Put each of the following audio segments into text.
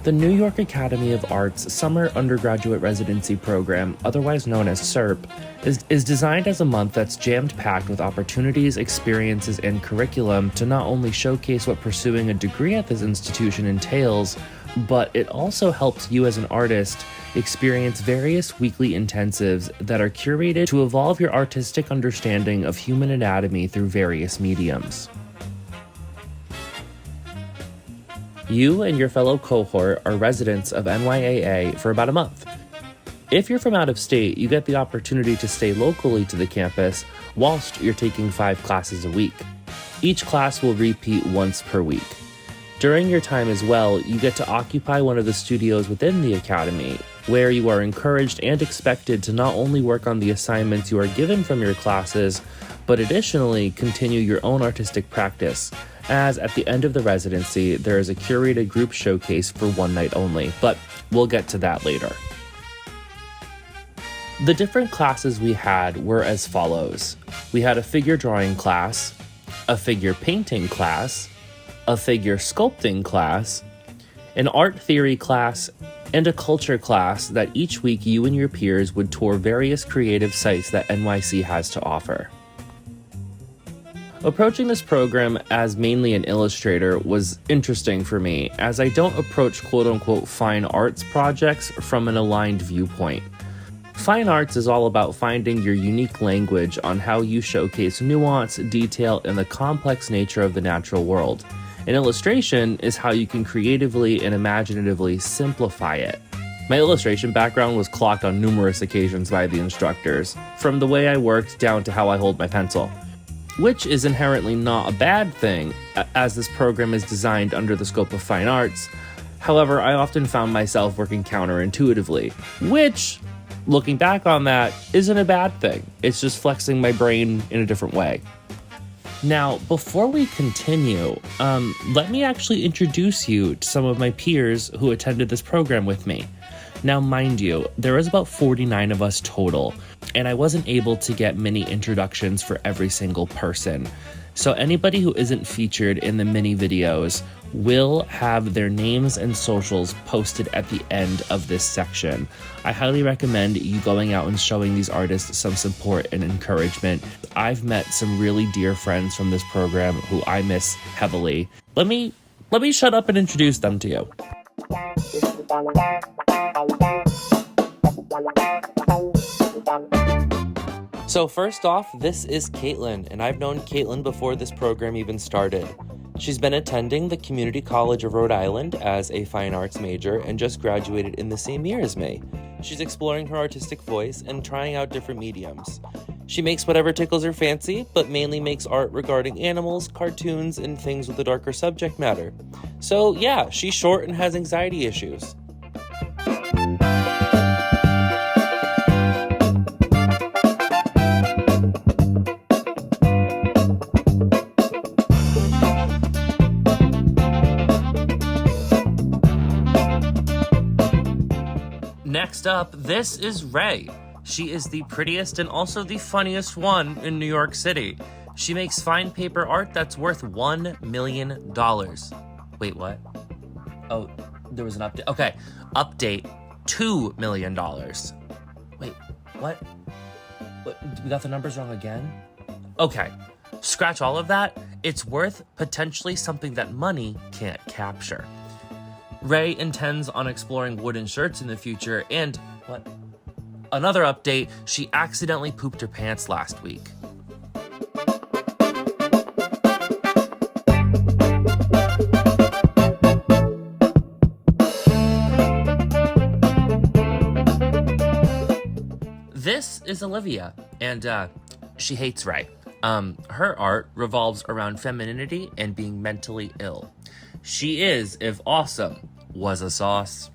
The New York Academy of Arts Summer Undergraduate Residency Program, otherwise known as SURP, is designed as a month that's jammed-packed with opportunities, experiences, and curriculum to not only showcase what pursuing a degree at this institution entails, but it also helps you as an artist experience various weekly intensives that are curated to evolve your artistic understanding of human anatomy through various mediums. You and your fellow cohort are residents of NYAA for about a month. If you're from out of state, you get the opportunity to stay locally to the campus whilst you're taking 5 classes a week. Each class will repeat once per week. During your time as well, you get to occupy one of the studios within the academy, where you are encouraged and expected to not only work on the assignments you are given from your classes, but additionally continue your own artistic practice, as at the end of the residency, there is a curated group showcase for one night only, but we'll get to that later. The different classes we had were as follows. We had a figure drawing class, a figure painting class, a figure sculpting class, an art theory class, and a culture class that each week you and your peers would tour various creative sites that NYC has to offer. Approaching this program as mainly an illustrator was interesting for me, as I don't approach quote-unquote fine arts projects from an aligned viewpoint. Fine arts is all about finding your unique language on how you showcase nuance, detail, and the complex nature of the natural world. An illustration is how you can creatively and imaginatively simplify it. My illustration background was clocked on numerous occasions by the instructors, from the way I worked down to how I hold my pencil. Which is inherently not a bad thing, as this program is designed under the scope of fine arts. However, I often found myself working counterintuitively, which, looking back on that, isn't a bad thing. It's just flexing my brain in a different way. Now, before we continue, let me actually introduce you to some of my peers who attended this program with me. Now, mind you, there was about 49 of us total, and I wasn't able to get many introductions for every single person. So anybody who isn't featured in the mini videos will have their names and socials posted at the end of this section. I highly recommend you going out and showing these artists some support and encouragement. I've met some really dear friends from this program who I miss heavily. Let me shut up and introduce them to you. So first off, this is Caitlin, and I've known Caitlin before this program even started. She's been attending the Community College of Rhode Island as a fine arts major and just graduated in the same year as me. She's exploring her artistic voice and trying out different mediums. She makes whatever tickles her fancy, but mainly makes art regarding animals, cartoons, and things with a darker subject matter. So yeah, she's short and has anxiety issues. Next up, this is Ray. She is the prettiest and also the funniest one in New York City. She makes fine paper art that's worth $1 million. Wait, what? Oh, there was an update. Okay, update, $2 million. Wait, what? We got the numbers wrong again? Okay, scratch all of that. It's worth potentially something that money can't capture. Ray intends on exploring wooden shirts in the future, and what? Another update, she accidentally pooped her pants last week. This is Olivia, and she hates Ray. Her art revolves around femininity and being mentally ill. She is, if awesome, was a sauce.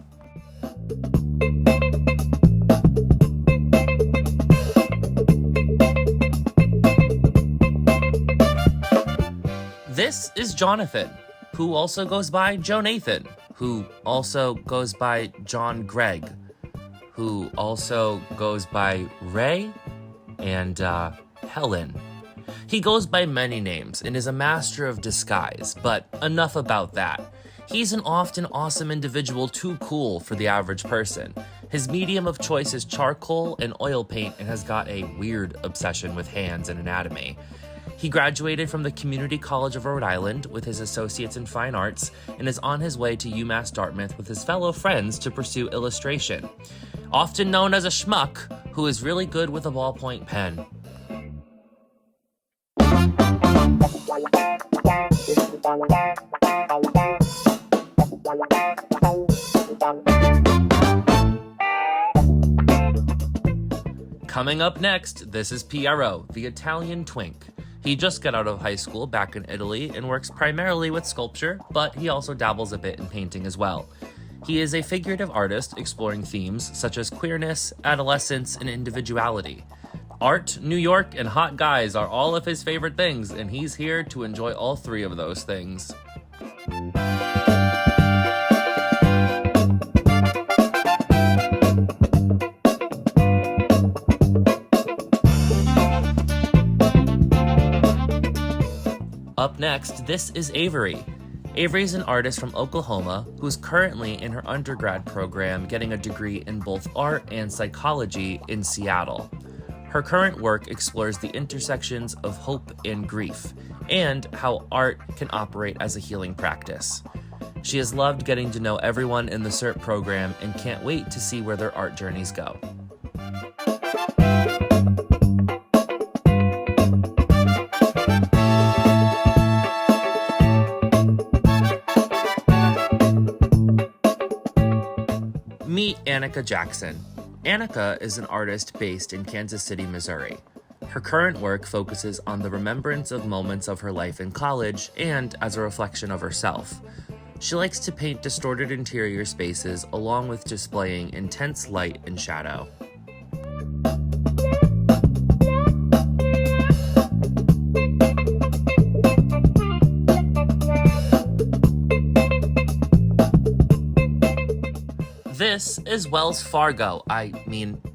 This is Jonathan, who also goes by Joe Nathan, who also goes by John Gregg, who also goes by Ray and Helen. He goes by many names and is a master of disguise, but enough about that. He's an often awesome individual too cool for the average person. His medium of choice is charcoal and oil paint and has got a weird obsession with hands and anatomy. He graduated from the Community College of Rhode Island with his associates in fine arts and is on his way to UMass Dartmouth with his fellow friends to pursue illustration. Often known as a schmuck who is really good with a ballpoint pen. Coming up next, this is Piero, the Italian twink. He just got out of high school back in Italy and works primarily with sculpture, but he also dabbles a bit in painting as well. He is a figurative artist exploring themes such as queerness, adolescence, and individuality. Art, New York, and hot guys are all of his favorite things, and he's here to enjoy all three of those things. Up next, this is Avery. Avery's an artist from Oklahoma who's currently in her undergrad program getting a degree in both art and psychology in Seattle. Her current work explores the intersections of hope and grief, and how art can operate as a healing practice. She has loved getting to know everyone in the SURP program and can't wait to see where their art journeys go. Meet Annika Jackson. Annika is an artist based in Kansas City, Missouri. Her current work focuses on the remembrance of moments of her life in college and as a reflection of herself. She likes to paint distorted interior spaces along with displaying intense light and shadow. This is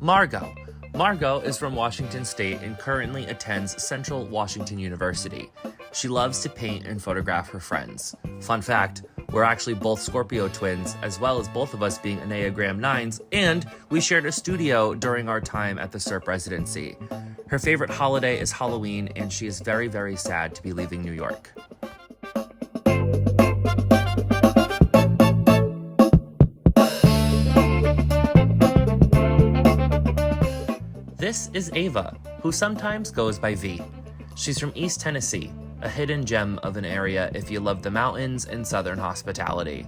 Margot. Margot is from Washington State and currently attends Central Washington University. She loves to paint and photograph her friends. Fun fact, we're actually both Scorpio twins, as well as both of us being Enneagram 9s, and we shared a studio during our time at the SURP residency. Her favorite holiday is Halloween, and she is very, very sad to be leaving New York. This is Ava, who sometimes goes by V. She's from East Tennessee, a hidden gem of an area if you love the mountains and southern hospitality.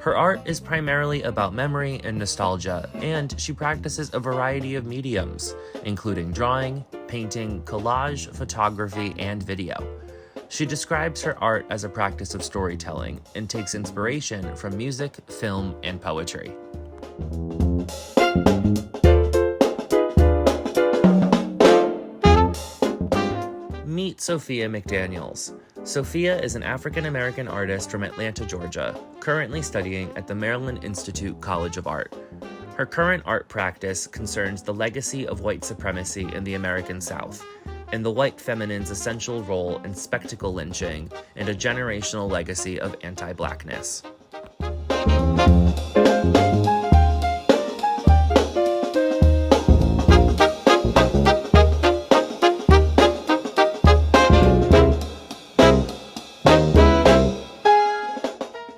Her art is primarily about memory and nostalgia, and she practices a variety of mediums, including drawing, painting, collage, photography, and video. She describes her art as a practice of storytelling and takes inspiration from music, film, and poetry. Meet Sophia McDaniels. Sophia is an African-American artist from Atlanta, Georgia, currently studying at the Maryland Institute College of Art. Her current art practice concerns the legacy of white supremacy in the American South, and the white feminine's essential role in spectacle lynching and a generational legacy of anti-Blackness.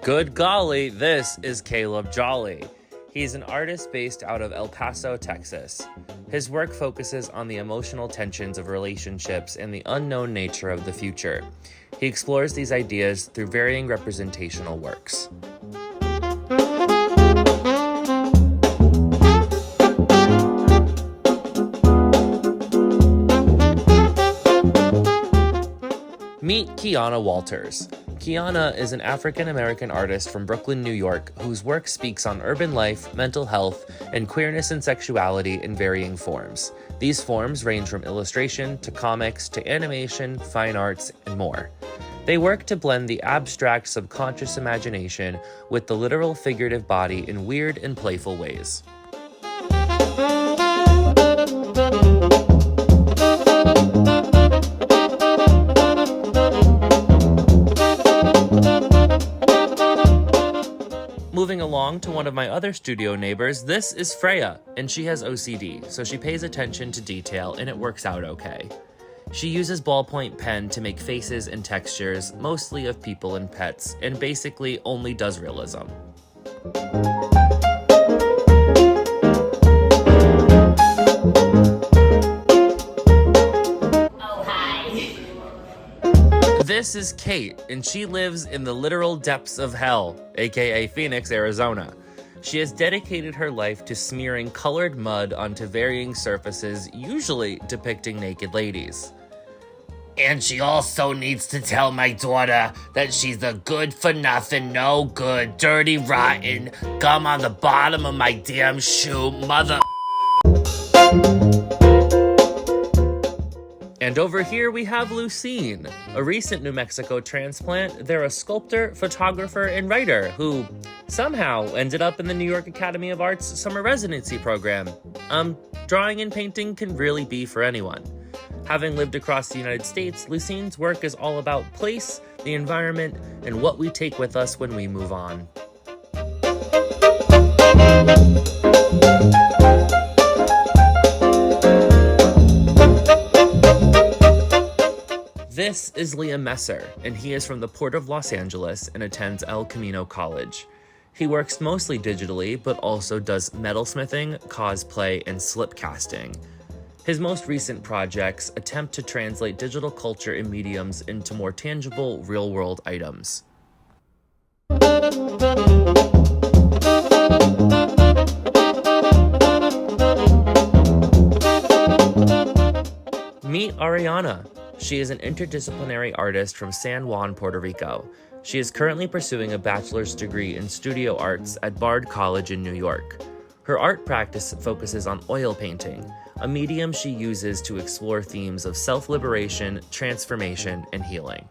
Good golly, this is Caleb Jolly. He's an artist based out of El Paso, Texas. His work focuses on the emotional tensions of relationships and the unknown nature of the future. He explores these ideas through varying representational works. Meet Kiana Walters. Kiana is an African-American artist from Brooklyn, New York, whose work speaks on urban life, mental health, and queerness and sexuality in varying forms. These forms range from illustration to comics to animation, fine arts, and more. They work to blend the abstract subconscious imagination with the literal figurative body in weird and playful ways. home to one of my other studio neighbors, this is Freya, and she has OCD, so she pays attention to detail and it works out okay. She uses ballpoint pen to make faces and textures, mostly of people and pets, and basically only does realism. This is Kate, and she lives in the literal depths of hell, aka Phoenix, Arizona. She has dedicated her life to smearing colored mud onto varying surfaces, usually depicting naked ladies. And she also needs to tell my daughter that she's a good-for-nothing, no good, dirty, rotten, gum on the bottom of my damn shoe, mother... And over here we have Lucene, a recent New Mexico transplant. They're a sculptor, photographer, and writer who somehow ended up in the New York Academy of Arts Summer Residency Program. Drawing and painting can really be for anyone. Having lived across the United States, Lucene's work is all about place, the environment, and what we take with us when we move on. This is Liam Messer, and he is from the Port of Los Angeles and attends El Camino College. He works mostly digitally, but also does metalsmithing, cosplay, and slip casting. His most recent projects attempt to translate digital culture and mediums into more tangible, real-world items. Meet Ariana. She is an interdisciplinary artist from San Juan, Puerto Rico. She is currently pursuing a bachelor's degree in studio arts at Bard College in New York. Her art practice focuses on oil painting, a medium she uses to explore themes of self-liberation, transformation, and healing.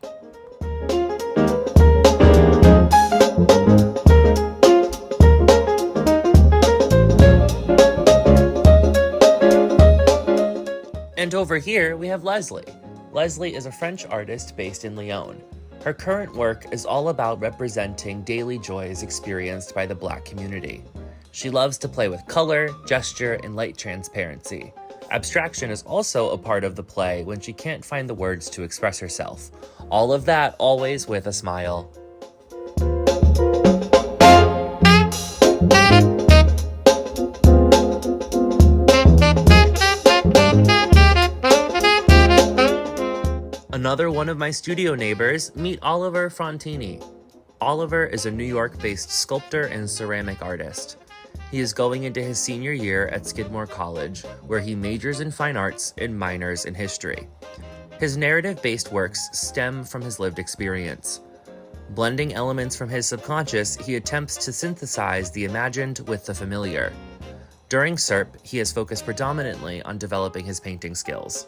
And over here, we have Leslie. Leslie is a French artist based in Lyon. Her current work is all about representing daily joys experienced by the Black community. She loves to play with color, gesture, and light transparency. Abstraction is also a part of the play when she can't find the words to express herself. All of that always with a smile. Another one of my studio neighbors, meet Oliver Frontini. Oliver is a New York-based sculptor and ceramic artist. He is going into his senior year at Skidmore College, where he majors in fine arts and minors in history. His narrative-based works stem from his lived experience. Blending elements from his subconscious, he attempts to synthesize the imagined with the familiar. During SURP, he has focused predominantly on developing his painting skills.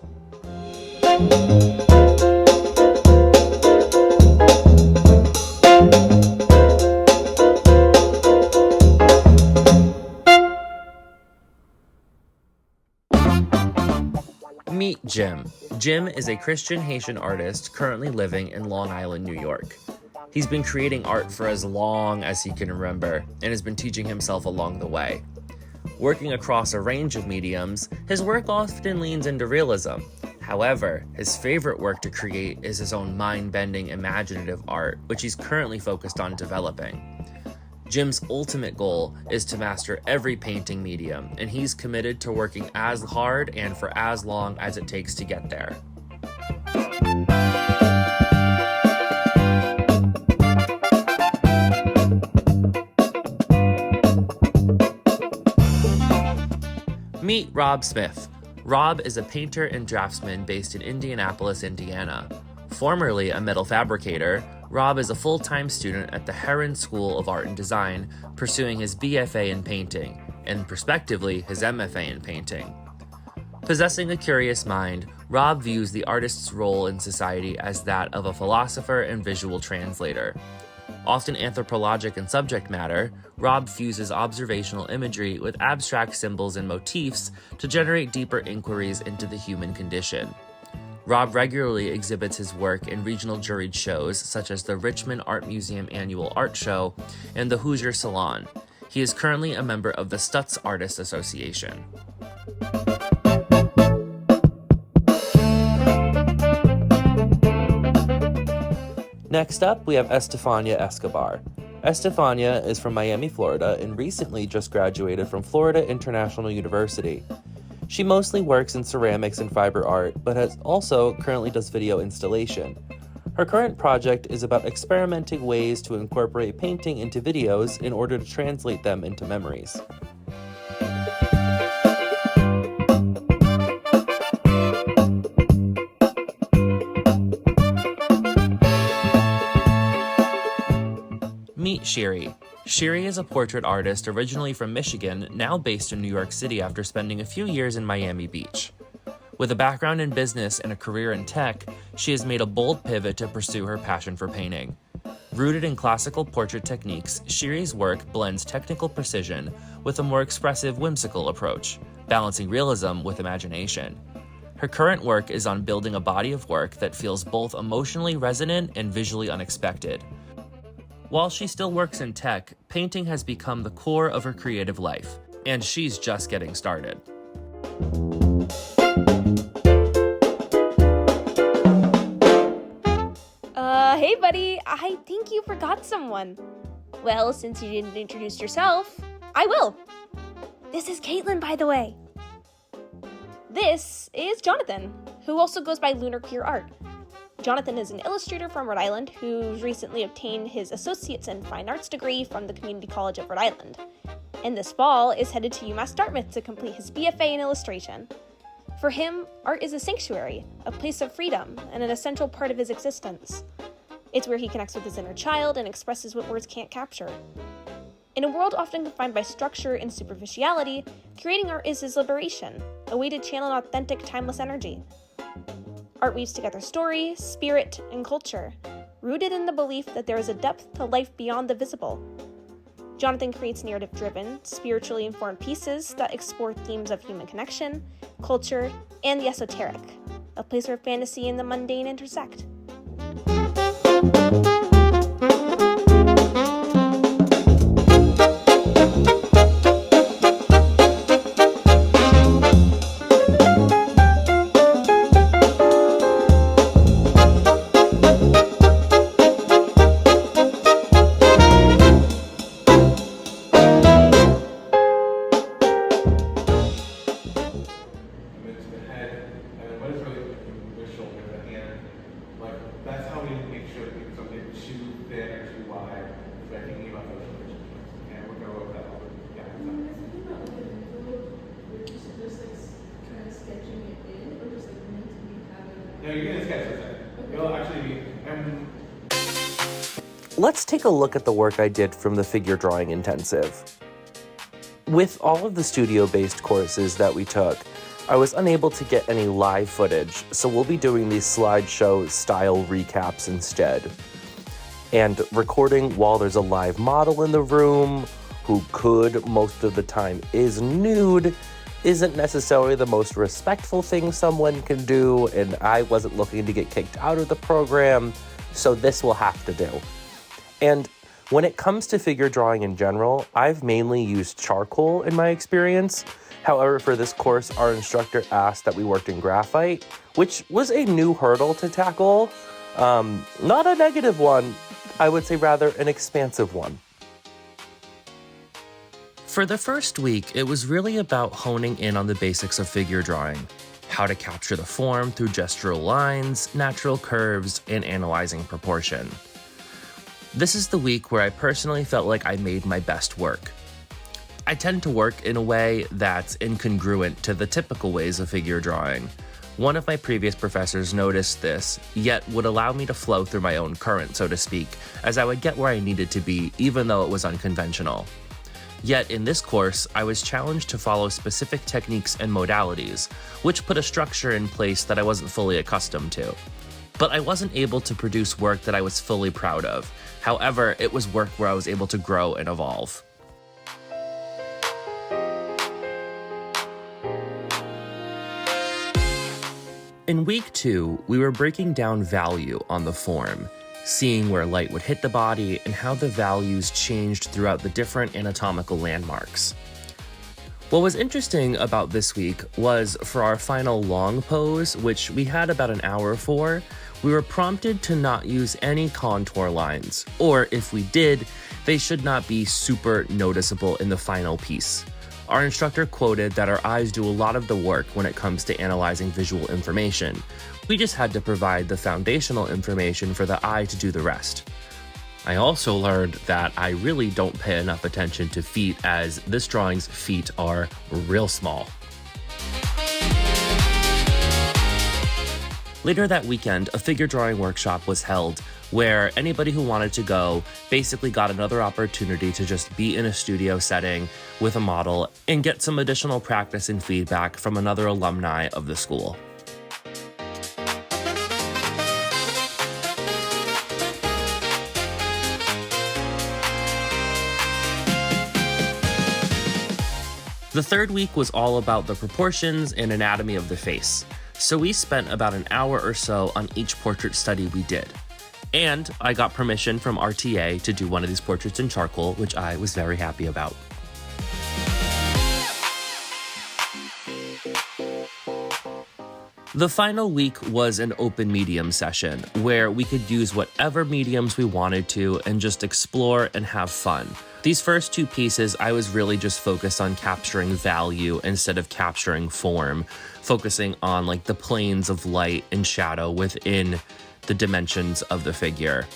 Meet Jim. Jim is a Christian Haitian artist currently living in Long Island, New York. He's been creating art for as long as he can remember and has been teaching himself along the way. Working across a range of mediums, his work often leans into realism. However, his favorite work to create is his own mind-bending imaginative art, which he's currently focused on developing. Jim's ultimate goal is to master every painting medium, and he's committed to working as hard and for as long as it takes to get there. Meet Rob Smith. Rob is a painter and draftsman based in Indianapolis, Indiana. Formerly a metal fabricator, Rob is a full-time student at the Herron School of Art and Design, pursuing his BFA in painting, and prospectively his MFA in painting. Possessing a curious mind, Rob views the artist's role in society as that of a philosopher and visual translator. Often anthropologic in subject matter, Rob fuses observational imagery with abstract symbols and motifs to generate deeper inquiries into the human condition. Rob regularly exhibits his work in regional juried shows such as the Richmond Art Museum Annual Art Show and the Hoosier Salon. He is currently a member of the Stutz Artists Association. Next up, we have Estefania Escobar. Estefania is from Miami, Florida, and recently just graduated from Florida International University. She mostly works in ceramics and fiber art, but also currently does video installation. Her current project is about experimenting ways to incorporate painting into videos in order to translate them into memories. Meet Shiri. Shiri is a portrait artist originally from Michigan, now based in New York City after spending a few years in Miami Beach. With a background in business and a career in tech, she has made a bold pivot to pursue her passion for painting. Rooted in classical portrait techniques, Shiri's work blends technical precision with a more expressive, whimsical approach, balancing realism with imagination. Her current work is on building a body of work that feels both emotionally resonant and visually unexpected. While she still works in tech, painting has become the core of her creative life, and she's just getting started. Hey buddy, I think you forgot someone. Well, since you didn't introduce yourself, I will. This is Caitlin, by the way. This is Jonathan, who also goes by Lunar Queer Art. Jonathan is an illustrator from Rhode Island who's recently obtained his Associates in Fine Arts degree from the Community College of Rhode Island, and this fall is headed to UMass Dartmouth to complete his BFA in illustration. For him, art is a sanctuary, a place of freedom, and an essential part of his existence. It's where he connects with his inner child and expresses what words can't capture. In a world often confined by structure and superficiality, creating art is his liberation, a way to channel an authentic, timeless energy. Art weaves together story, spirit, and culture, rooted in the belief that there is a depth to life beyond the visible. Jonathan creates narrative-driven, spiritually informed pieces that explore themes of human connection, culture, and the esoteric, a place where fantasy and the mundane intersect. Let's take a look at the work I did from the figure drawing intensive. With all of the studio-based courses that we took, I was unable to get any live footage, so we'll be doing these slideshow style recaps instead. And recording while there's a live model in the room, who could most of the time is nude, isn't necessarily the most respectful thing someone can do, and I wasn't looking to get kicked out of the program, so this will have to do. And when it comes to figure drawing in general, I've mainly used charcoal in my experience. However, for this course, our instructor asked that we worked in graphite, which was a new hurdle to tackle. Not a negative one, I would say rather an expansive one. For the first week, it was really about honing in on the basics of figure drawing, how to capture the form through gestural lines, natural curves, and analyzing proportion. This is the week where I personally felt like I made my best work. I tend to work in a way that's incongruent to the typical ways of figure drawing. One of my previous professors noticed this, yet would allow me to flow through my own current, so to speak, as I would get where I needed to be, even though it was unconventional. Yet in this course, I was challenged to follow specific techniques and modalities, which put a structure in place that I wasn't fully accustomed to. But I wasn't able to produce work that I was fully proud of. However, it was work where I was able to grow and evolve. In week 2, we were breaking down value on the form, seeing where light would hit the body and how the values changed throughout the different anatomical landmarks. What was interesting about this week was for our final long pose, which we had about an hour for, we were prompted to not use any contour lines, or if we did, they should not be super noticeable in the final piece. Our instructor quoted that our eyes do a lot of the work when it comes to analyzing visual information. We just had to provide the foundational information for the eye to do the rest. I also learned that I really don't pay enough attention to feet, as this drawing's feet are real small. Later that weekend, a figure drawing workshop was held where anybody who wanted to go basically got another opportunity to just be in a studio setting with a model and get some additional practice and feedback from another alumni of the school. The third week was all about the proportions and anatomy of the face, so we spent about an hour or so on each portrait study we did. And I got permission from RTA to do one of these portraits in charcoal, which I was very happy about. The final week was an open medium session where we could use whatever mediums we wanted to and just explore and have fun. These first two pieces, I was really just focused on capturing value instead of capturing form, focusing on like the planes of light and shadow within the dimensions of the figure.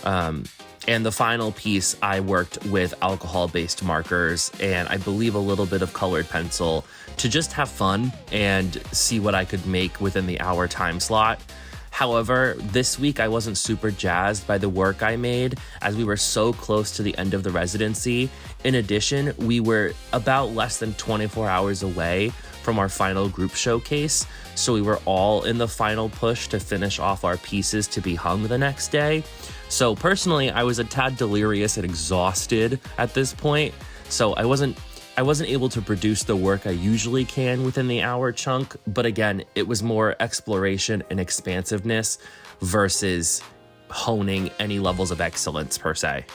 And the final piece, I worked with alcohol-based markers and I believe a little bit of colored pencil to just have fun and see what I could make within the hour time slot. However, this week I wasn't super jazzed by the work I made as we were so close to the end of the residency. In addition, we were about less than 24 hours away from our final group showcase, so we were all in the final push to finish off our pieces to be hung the next day. So personally, I was a tad delirious and exhausted at this point, so I wasn't able to produce the work I usually can within the hour chunk, but again, it was more exploration and expansiveness versus honing any levels of excellence per se.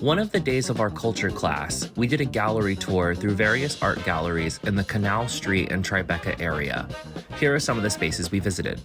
One of the days of our culture class, we did a gallery tour through various art galleries in the Canal Street and Tribeca area. Here are some of the spaces we visited.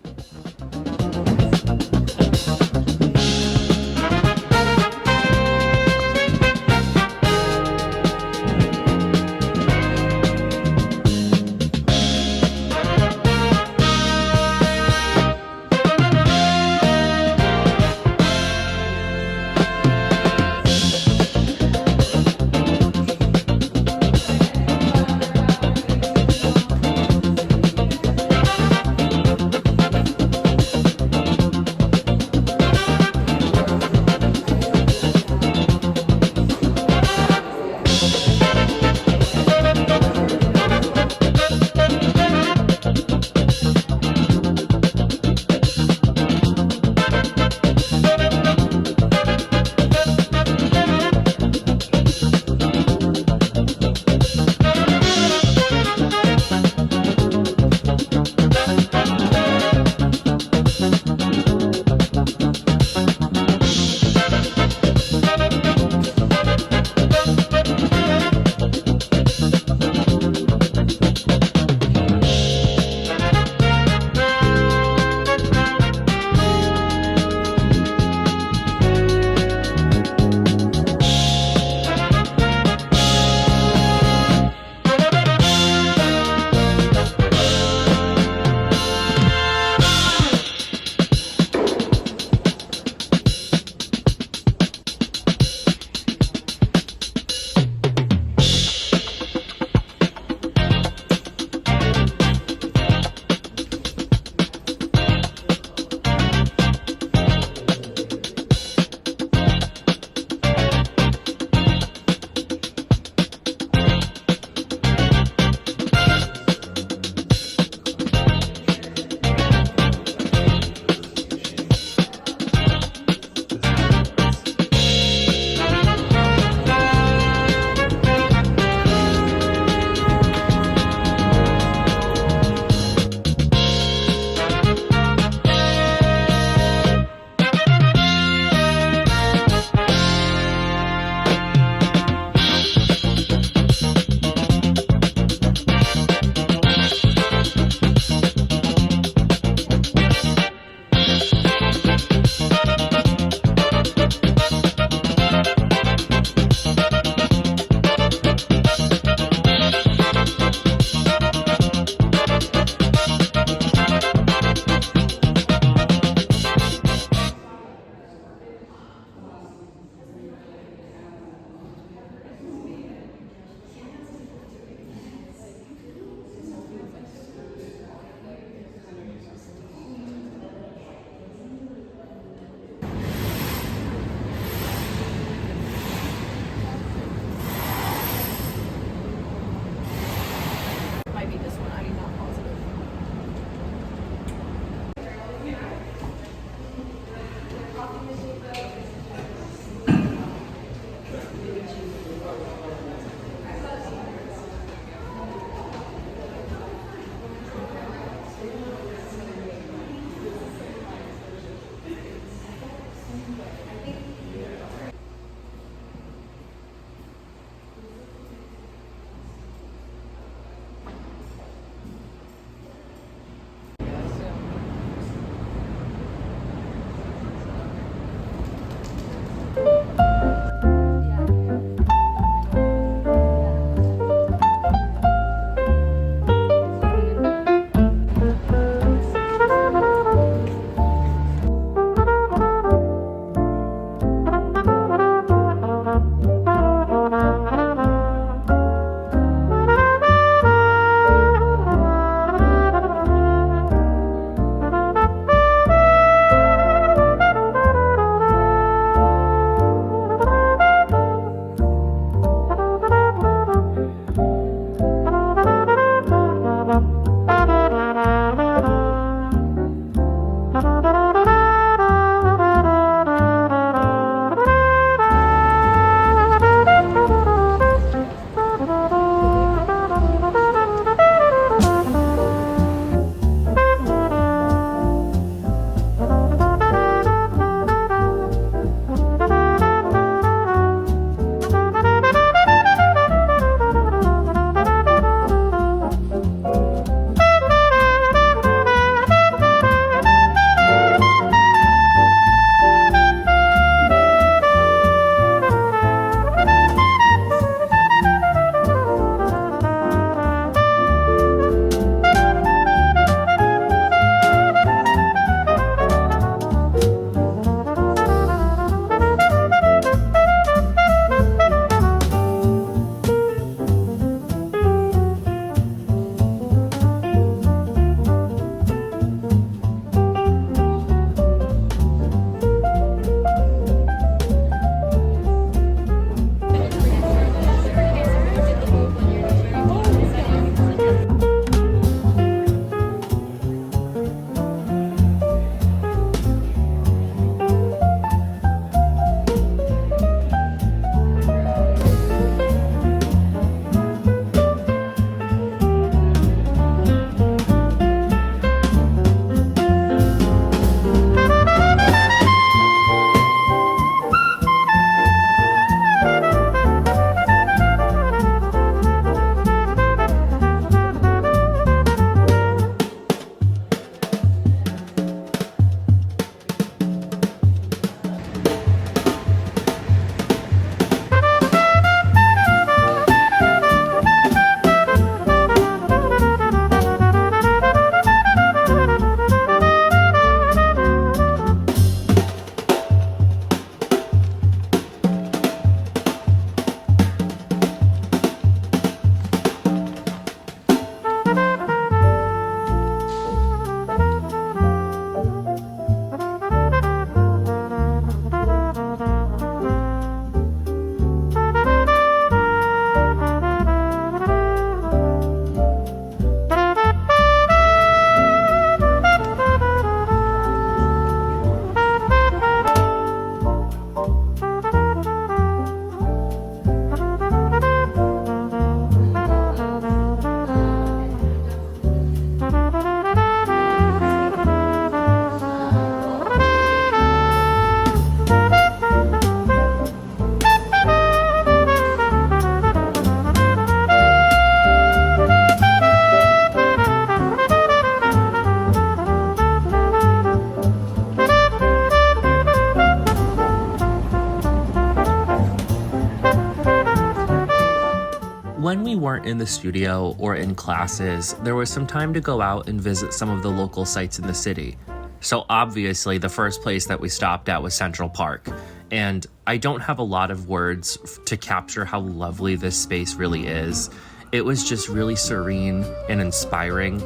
When we weren't in the studio or in classes, there was some time to go out and visit some of the local sites in the city. So obviously, the first place that we stopped at was Central Park. And I don't have a lot of words to capture how lovely this space really is. It was just really serene and inspiring,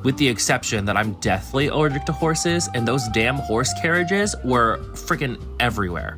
with the exception that I'm deathly allergic to horses, and those damn horse carriages were freaking everywhere.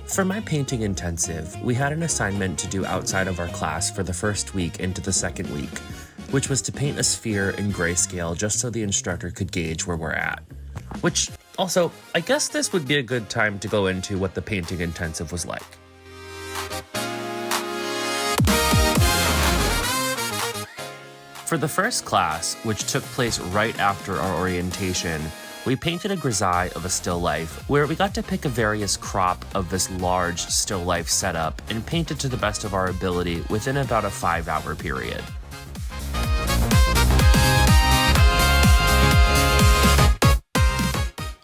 For my painting intensive, we had an assignment to do outside of our class for the first week into the second week, which was to paint a sphere in grayscale just so the instructor could gauge where we're at. Which, also, I guess this would be a good time to go into what the painting intensive was like. For the first class, which took place right after our orientation, we painted a grisaille of a still life, where we got to pick a various crop of this large still life setup and paint it to the best of our ability within about a 5-hour period.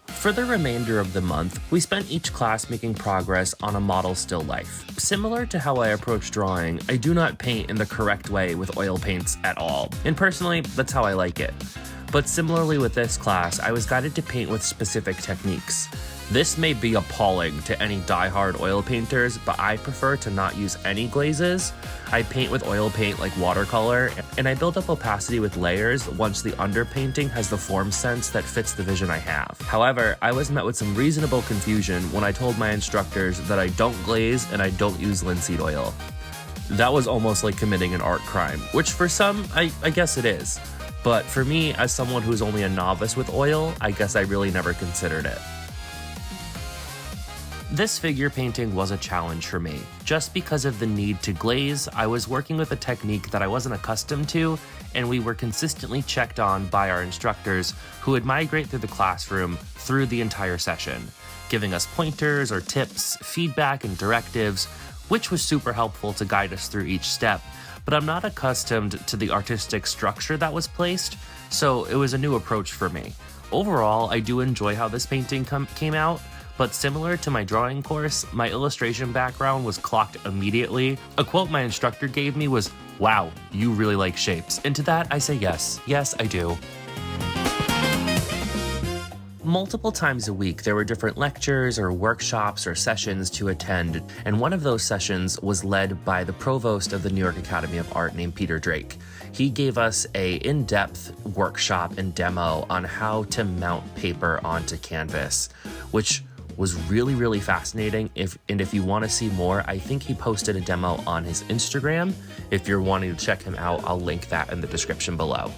For the remainder of the month, we spent each class making progress on a model still life. Similar to how I approach drawing, I do not paint in the correct way with oil paints at all, and personally, that's how I like it. But similarly with this class, I was guided to paint with specific techniques. This may be appalling to any die-hard oil painters, but I prefer to not use any glazes. I paint with oil paint like watercolor, and I build up opacity with layers once the underpainting has the form sense that fits the vision I have. However, I was met with some reasonable confusion when I told my instructors that I don't glaze and I don't use linseed oil. That was almost like committing an art crime, which for some, I guess it is. But for me, as someone who's only a novice with oil, I guess I really never considered it. This figure painting was a challenge for me. Just because of the need to glaze, I was working with a technique that I wasn't accustomed to, and we were consistently checked on by our instructors who would migrate through the classroom through the entire session, giving us pointers or tips, feedback, and directives, which was super helpful to guide us through each step. But I'm not accustomed to the artistic structure that was placed, so it was a new approach for me. Overall, I do enjoy how this painting came out, but similar to my drawing course, my illustration background was clocked immediately. A quote my instructor gave me was, "Wow, you really like shapes." And to that, I say yes. Yes, I do. Multiple times a week, there were different lectures or workshops or sessions to attend, and one of those sessions was led by the provost of the New York Academy of Art named Peter Drake. He gave us a in-depth workshop and demo on how to mount paper onto canvas, which was really, really fascinating. If you want to see more, I think he posted a demo on his Instagram. If you're wanting to check him out, I'll link that in the description below.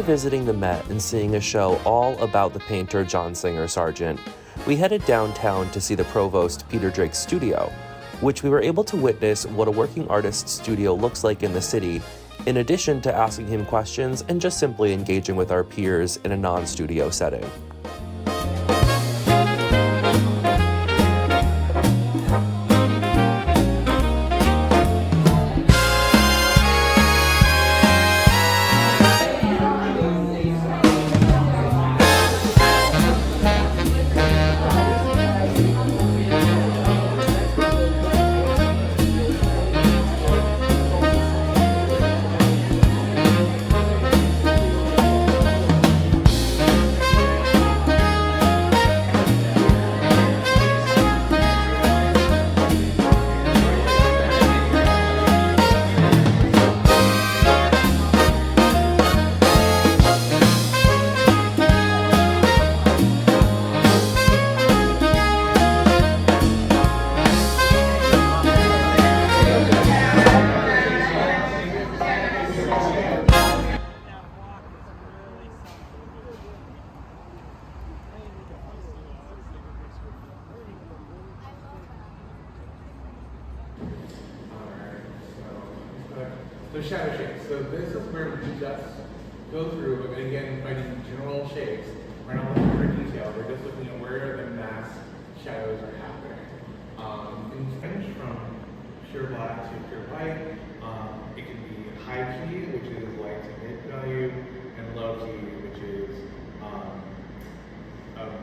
After visiting the Met and seeing a show all about the painter John Singer Sargent, we headed downtown to see the provost Peter Drake's studio, which we were able to witness what a working artist's studio looks like in the city, in addition to asking him questions and just simply engaging with our peers in a non-studio setting. So shadow shapes. So this is where we just go through, and again, finding general shapes. We're not looking for detail. We're just looking at where the mass shadows are happening. Things range from pure black to pure white. It can be high key, which is light to mid value, and low key, which is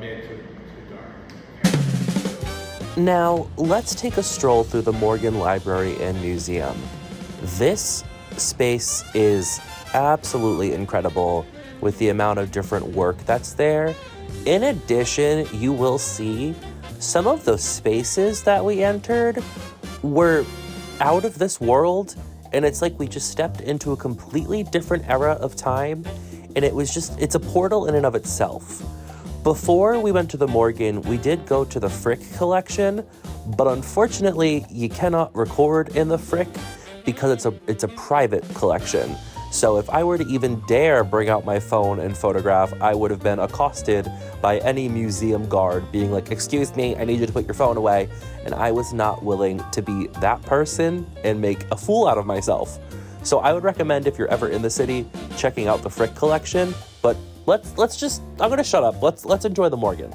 mid to dark. Now, let's take a stroll through the Morgan Library and Museum. This space is absolutely incredible with the amount of different work that's there. In addition, you will see some of those spaces that we entered were out of this world, and it's like we just stepped into a completely different era of time, and it's a portal in and of itself. Before we went to the Morgan, we did go to the Frick collection, but unfortunately, you cannot record in the Frick because it's a private collection. So if I were to even dare bring out my phone and photograph, I would have been accosted by any museum guard being like, "Excuse me, I need you to put your phone away." And I was not willing to be that person and make a fool out of myself. So I would recommend, if you're ever in the city, checking out the Frick collection. But I'm gonna shut up. Let's enjoy the Morgan.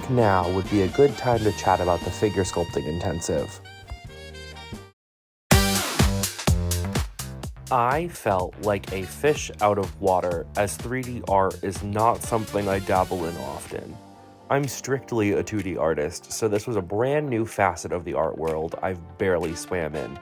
think now would be a good time to chat about the figure sculpting intensive. I felt like a fish out of water, as 3D art is not something I dabble in often. I'm strictly a 2D artist, so this was a brand new facet of the art world I've barely swam in.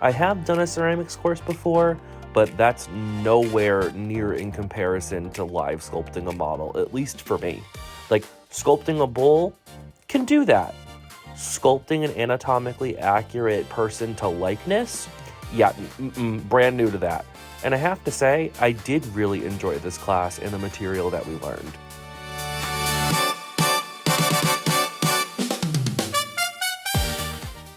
I have done a ceramics course before, but that's nowhere near in comparison to live sculpting a model, at least for me. Like, sculpting a bull can do that. Sculpting an anatomically accurate person to likeness? Yeah, brand new to that. And I have to say, I did really enjoy this class and the material that we learned.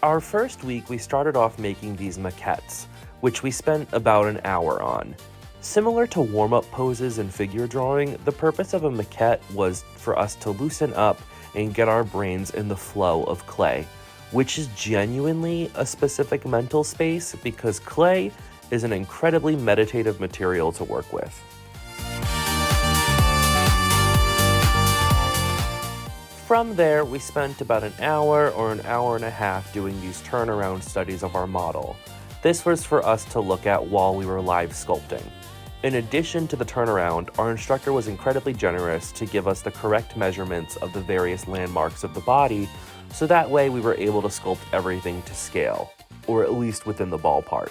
Our first week, we started off making these maquettes, which we spent about an hour on. Similar to warm-up poses and figure drawing, the purpose of a maquette was for us to loosen up and get our brains in the flow of clay, which is genuinely a specific mental space because clay is an incredibly meditative material to work with. From there, we spent about an hour or an hour and a half doing these turnaround studies of our model. This was for us to look at while we were live sculpting. In addition to the turnaround, our instructor was incredibly generous to give us the correct measurements of the various landmarks of the body, so that way we were able to sculpt everything to scale, or at least within the ballpark.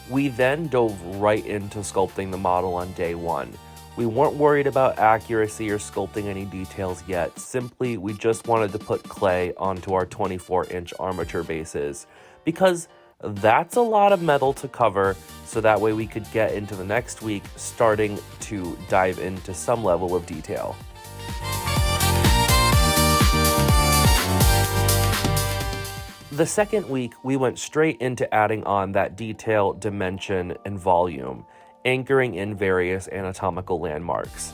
We then dove right into sculpting the model on day one. We weren't worried about accuracy or sculpting any details yet. Simply, we just wanted to put clay onto our 24-inch armature bases because that's a lot of metal to cover, so that way we could get into the next week starting to dive into some level of detail. The second week, we went straight into adding on that detail, dimension, and volume, anchoring in various anatomical landmarks.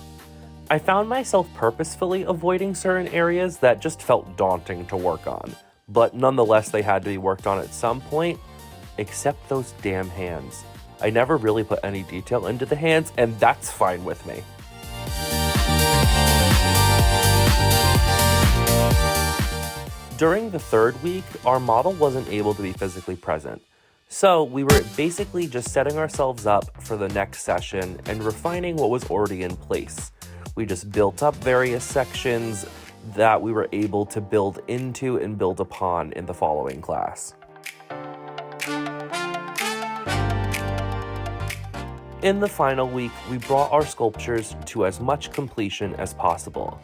I found myself purposefully avoiding certain areas that just felt daunting to work on, but nonetheless they had to be worked on at some point, except those damn hands. I never really put any detail into the hands, and that's fine with me. During the third week, our model wasn't able to be physically present. So we were basically just setting ourselves up for the next session and refining what was already in place. We just built up various sections that we were able to build into and build upon in the following class. In the final week, we brought our sculptures to as much completion as possible.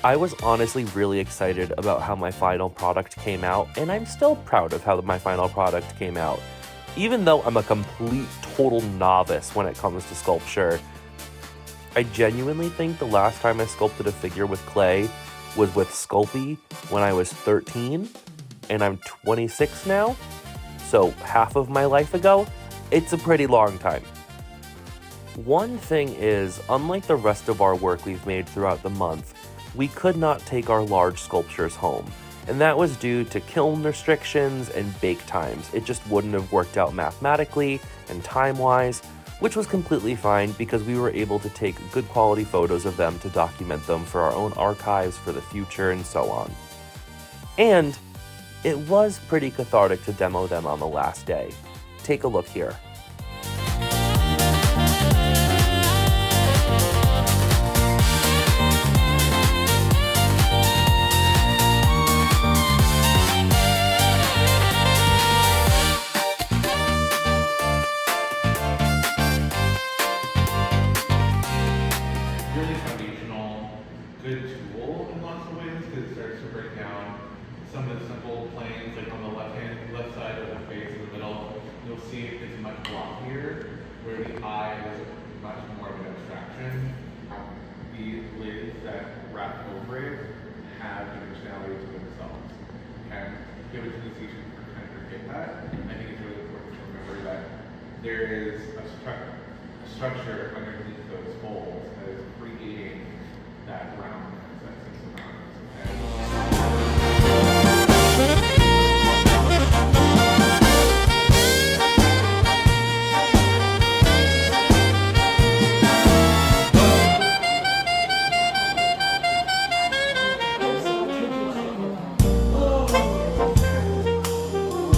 I was honestly really excited about how my final product came out, and I'm still proud of how my final product came out. Even though I'm a complete, total novice when it comes to sculpture, I genuinely think the last time I sculpted a figure with clay was with Sculpey when I was 13, and I'm 26 now, so half of my life ago. It's a pretty long time. One thing is, unlike the rest of our work we've made throughout the month, we could not take our large sculptures home, and that was due to kiln restrictions and bake times. It just wouldn't have worked out mathematically and time-wise, which was completely fine because we were able to take good quality photos of them to document them for our own archives for the future and so on. And it was pretty cathartic to demo them on the last day. Take a look here. There is a structure underneath those folds that is creating that roundness that sits around us.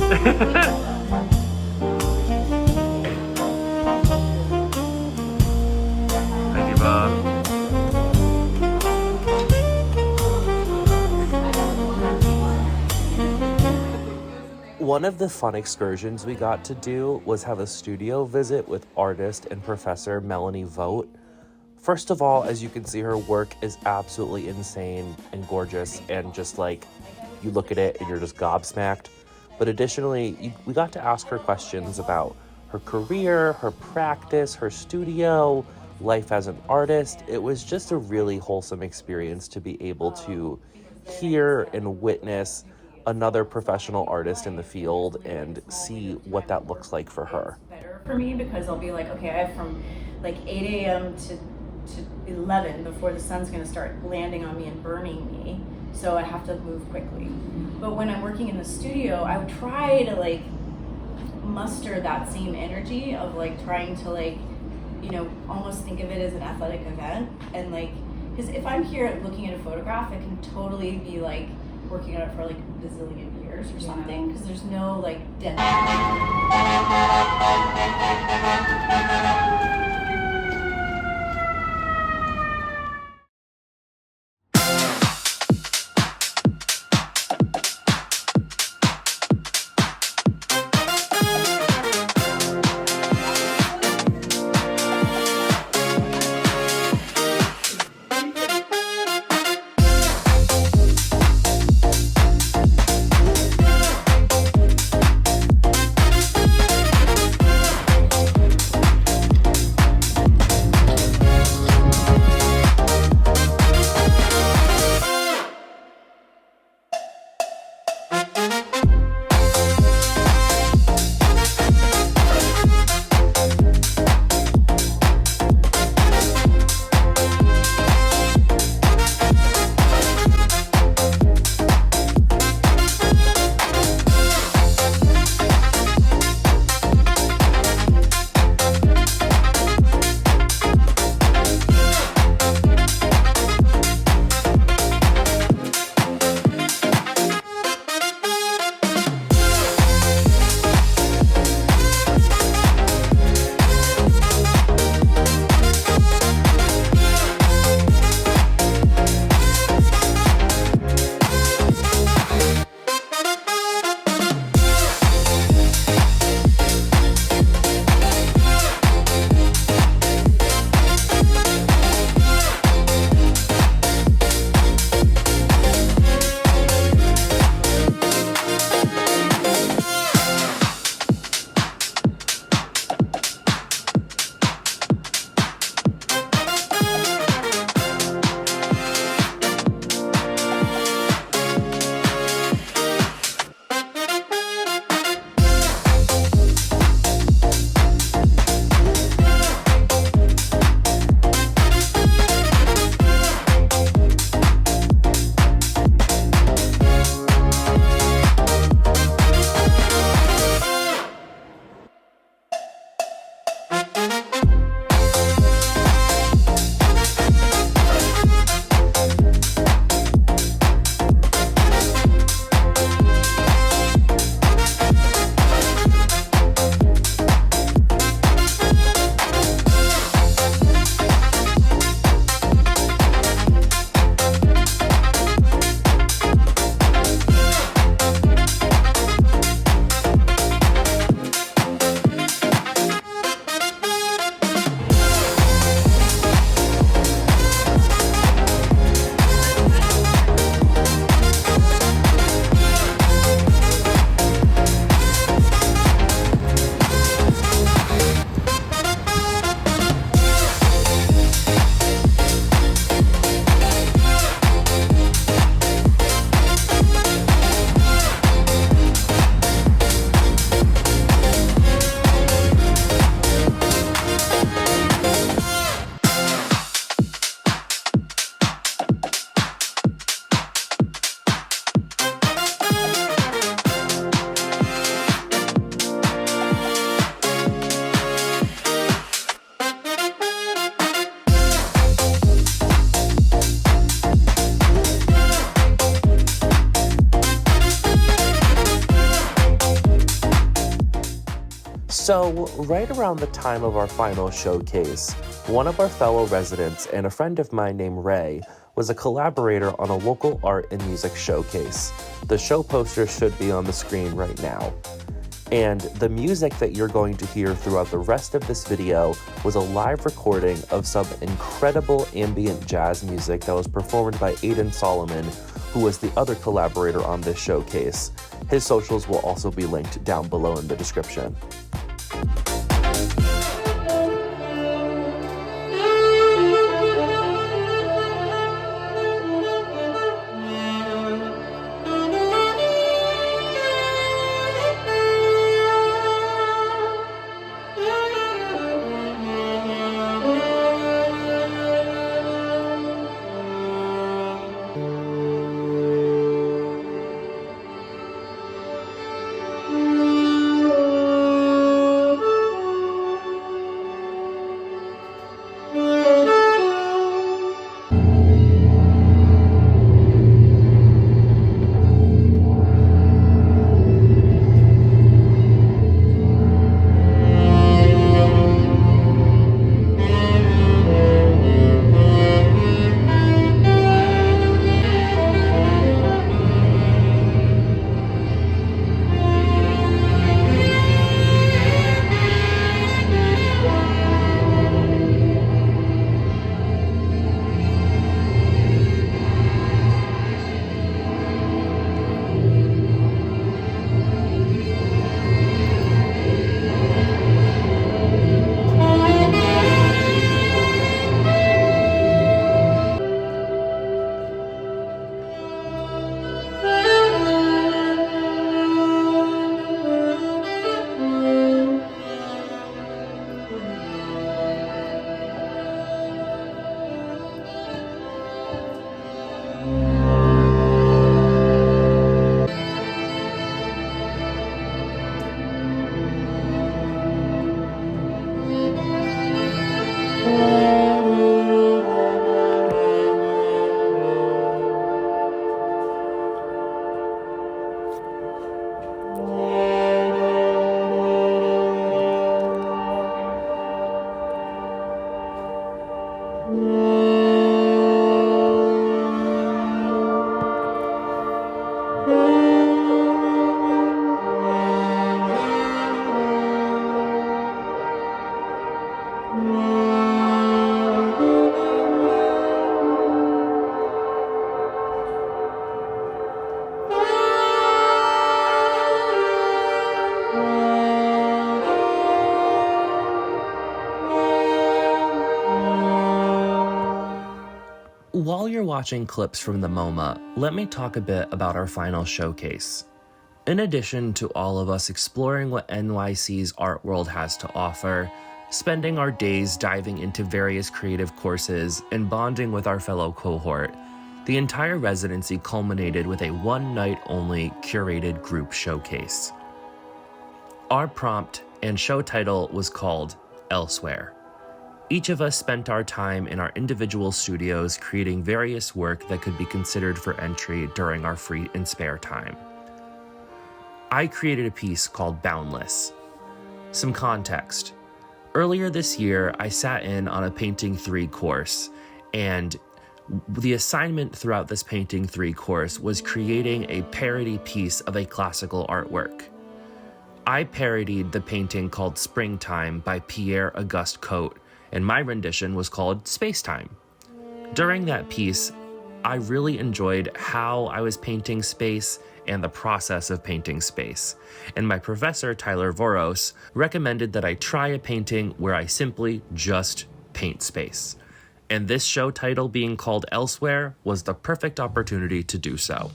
Thank you, Bob. One of the fun excursions we got to do was have a studio visit with artist and professor Melanie Vogt. First of all, as you can see, her work is absolutely insane and gorgeous, and just like, you look at it and you're just gobsmacked. But additionally, we got to ask her questions about her career, her practice, her studio, life as an artist. It was just a really wholesome experience to be able to hear and witness another professional artist in the field and see what that looks like for her. Better for me because I'll be like, okay, I have from like 8 a.m. to 11 before the sun's going to start landing on me and burning me, so I have to move quickly. But when I'm working in the studio, I would try to like muster that same energy of like trying to like, you know, almost think of it as an athletic event. And like, because if I'm here looking at a photograph, I can totally be like working on it for like a bazillion years or something, because there's no like So, right around the time of our final showcase, one of our fellow residents and a friend of mine named Ray was a collaborator on a local art and music showcase. The show poster should be on the screen right now. And the music that you're going to hear throughout the rest of this video was a live recording of some incredible ambient jazz music that was performed by Aiden Solomon, who was the other collaborator on this showcase. His socials will also be linked down below in the description. While you're watching clips from the MoMA, let me talk a bit about our final showcase. In addition to all of us exploring what NYC's art world has to offer, spending our days diving into various creative courses, and bonding with our fellow cohort, the entire residency culminated with a one-night-only curated group showcase. Our prompt and show title was called Elsewhere. Each of us spent our time in our individual studios creating various work that could be considered for entry during our free and spare time. I created a piece called Boundless. Some context. Earlier this year, I sat in on a Painting 3 course, and the assignment throughout this Painting 3 course was creating a parody piece of a classical artwork. I parodied the painting called Springtime by Pierre-Auguste Cote, and my rendition was called Spacetime. During that piece, I really enjoyed how I was painting space and the process of painting space, and my professor, Tyler Voros, recommended that I try a painting where I simply just paint space. And this show title being called Elsewhere was the perfect opportunity to do so.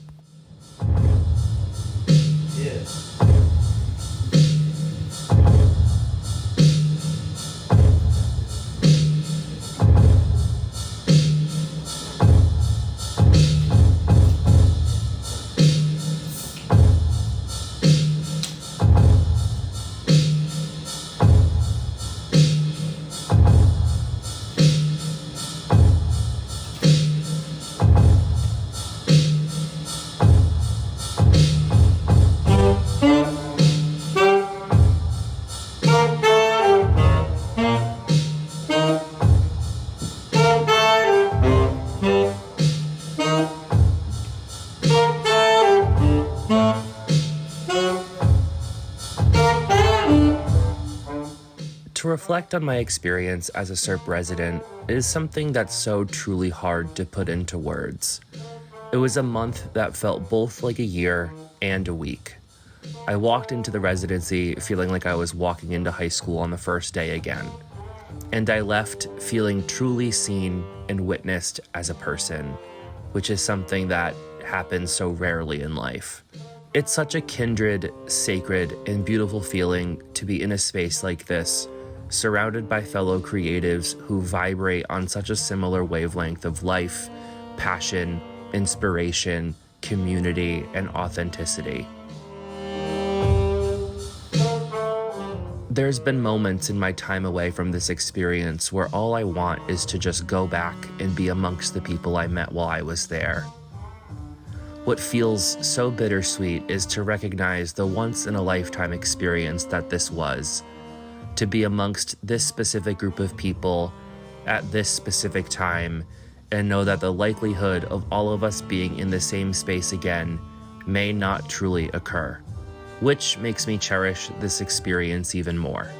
To reflect on my experience as a SURP resident is something that's so truly hard to put into words. It was a month that felt both like a year and a week. I walked into the residency feeling like I was walking into high school on the first day again. And I left feeling truly seen and witnessed as a person, which is something that happens so rarely in life. It's such a kindred, sacred, and beautiful feeling to be in a space like this, surrounded by fellow creatives who vibrate on such a similar wavelength of life, passion, inspiration, community, and authenticity. There's been moments in my time away from this experience where all I want is to just go back and be amongst the people I met while I was there. What feels so bittersweet is to recognize the once-in-a-lifetime experience that this was, to be amongst this specific group of people at this specific time, and know that the likelihood of all of us being in the same space again may not truly occur, which makes me cherish this experience even more.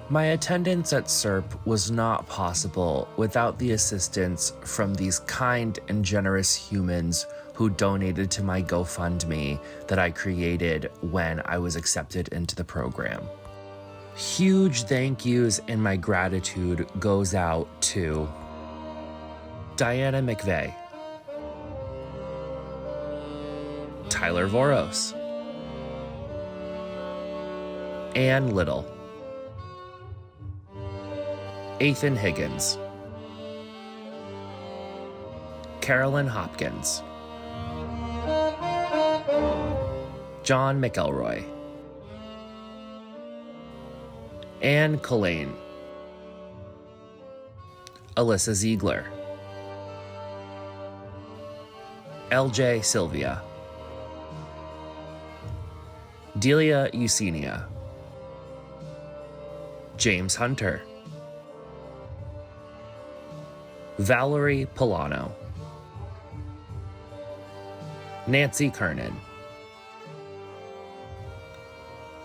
My attendance at SURP was not possible without the assistance from these kind and generous humans who donated to my GoFundMe that I created when I was accepted into the program. Huge thank yous and my gratitude goes out to Diana McVeigh, Tyler Voros, Ann Little, Ethan Higgins, Carolyn Hopkins, John McElroy, Anne Collane, Alyssa Ziegler, LJ Sylvia, Delia Eusenia, James Hunter, Valerie Polano, Nancy Kernan,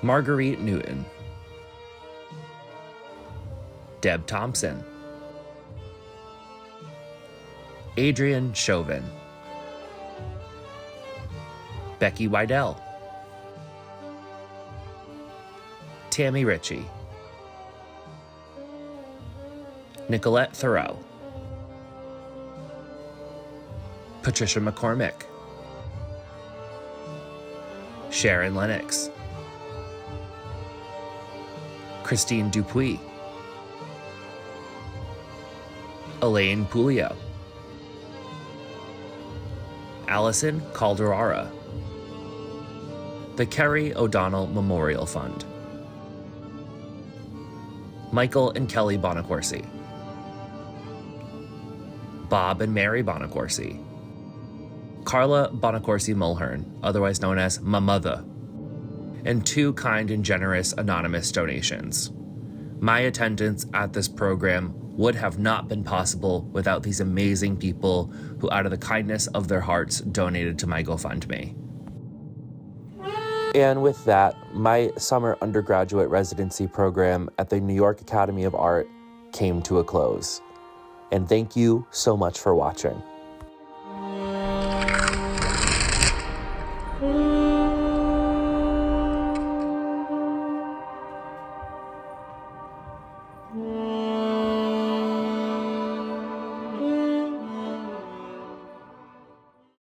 Marguerite Newton, Deb Thompson, Adrian Chauvin, Becky Wydell, Tammy Ritchie, Nicolette Thoreau, Patricia McCormick, Sharon Lennox, Christine Dupuis, Elaine Pulio, Allison Calderara, the Kerry O'Donnell Memorial Fund, Michael and Kelly Bonacorsi, Bob and Mary Bonacorsi, Carla Bonacorsi Mulhern, otherwise known as Ma Mother, and 2 kind and generous anonymous donations. My attendance at this program would have not been possible without these amazing people who, out of the kindness of their hearts, donated to my GoFundMe. And with that, my summer undergraduate residency program at the New York Academy of Art came to a close. And thank you so much for watching.